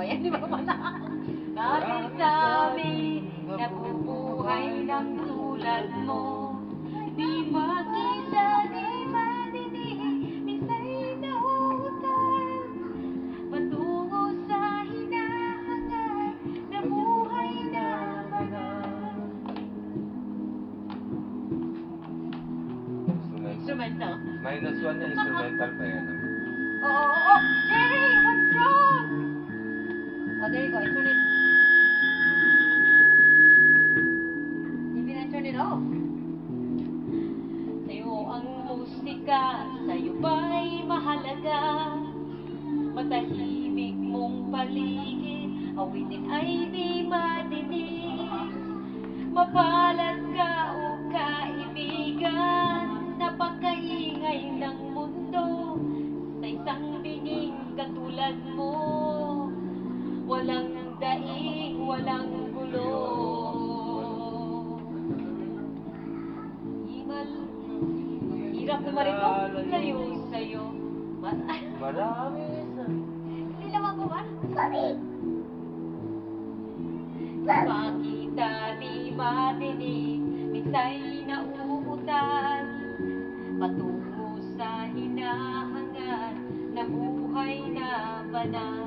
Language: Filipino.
yan, di ba pala? Sabi-sabi, nabubuhay ng tulad mo. Di makita, di madinig, minsa'y nauutal. Patungo sa hinahangat, na buhay na banal. Instrumental. Minus 1 na instrumental pa yan. Oo. Jerry, what's wrong? Oh, there you go. I turn it. You didn't turn it off. Sa'yo ang musika, sa'yo ba'y mahalaga? Matahimik mong paligid, awitin ay di madinig. Mapalad ka o kaibigan, napakaingay ng mundo. Sa isang binging katulad mo, walang daig, walang gulo. Hirap na marito, layo sa'yo. Marami sa... Hindi naman ko man. Sorry. Makita di madinig, minsa'y nauutal. Patungo sa hinahangat, na buhay na banal.